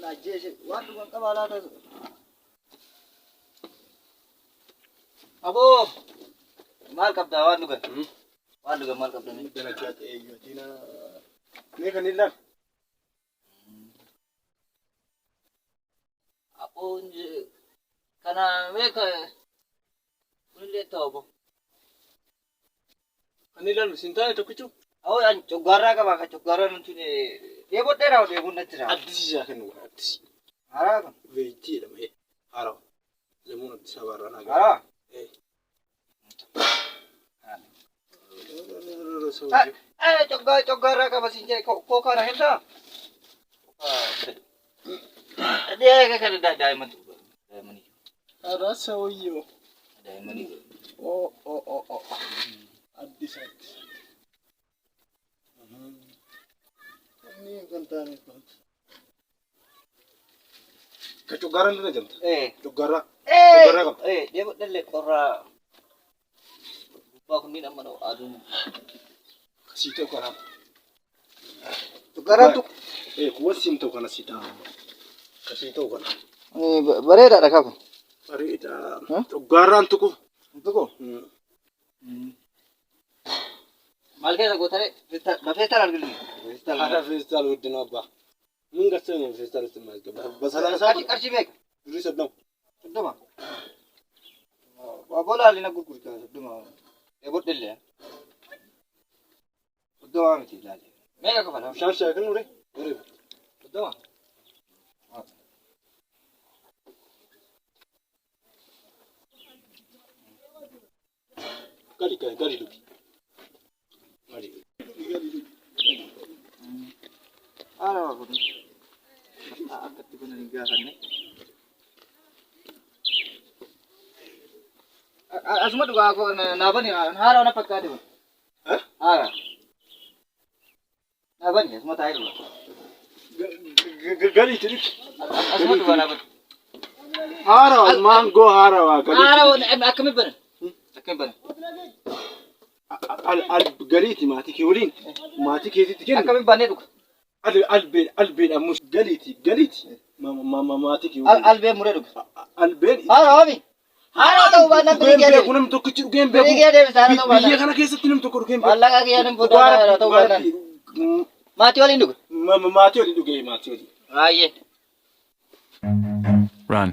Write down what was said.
Najjeeshe waan dhugan qabaa laata. Aboo maal qabdaa waan dhugan? Waan dhugan maal qabdanii? Dalagaa ta'e yookiin mee kan ilaalu? Aboo kana meeqa kunillee ta'u bo. Kan ilaalu siin taa'e tokkichu? Awoo an coggaarraa qabaa kan coggaarraa nuti dheebodheeraa deebuun natti jira. Addisiisaa kennu addisi. Haraa kan? Veeyitiidha mee haarawa. Lemuun Addis Abaarraa nagaa. Haraa? Coggaarraa qaba siin jedhe kookaadha hindaa? Kan daa'imman Haraa sawayyoo. daa'imman Addis. Ini kan taane kan. Kecoggaran dulu jam. Coggara. Coggara kan. dia delle korra buka kunin amma no adun Sito kana. coggaran tuh Kuwa simto kana sita. Kasito kana. bareeda kau Bareeda. Coggaran tuku. itu kok maal keessa gootare feestal arginu Ada festal uddino abba. Mun gassani festal istimal ke. Basala qarshii meeqa Duri sabdam. soddoma waa boolaalli na gurgurta soddoma dheebodhellee soddoma miti ilaali meeqa kafala Shasha kan ure. Ure. soddoma Gadi duki. Gadi. Ara waa kun akkatti kun hin gaafanne asuma dhugaa koo naabani haara na fakkaate kun haara naabani asuma taa'ee dhugaa Gadi tirik. asuma dhugaa naabani Hara mango hara wa gadi. haara akkami bana Al galiti mati ke wurin. Mati ke ziti ken. akkami banee dhuga Albeen ammus galiti mati ke wurin. albee muree dhuga Albeen haara oomi haara ta'uu baannaan birii beeku geedee kunam tokkichi dhugeen birii beeku. geedee haara ta'uu Biyya baannaan kana keessatti nam tokko dhugeen beeku. mallaqa kiyyaanin booda haara ta'uu baannaan maatii waliin dhuga Maatii wali dhugee maatii wali. baay'ee Run.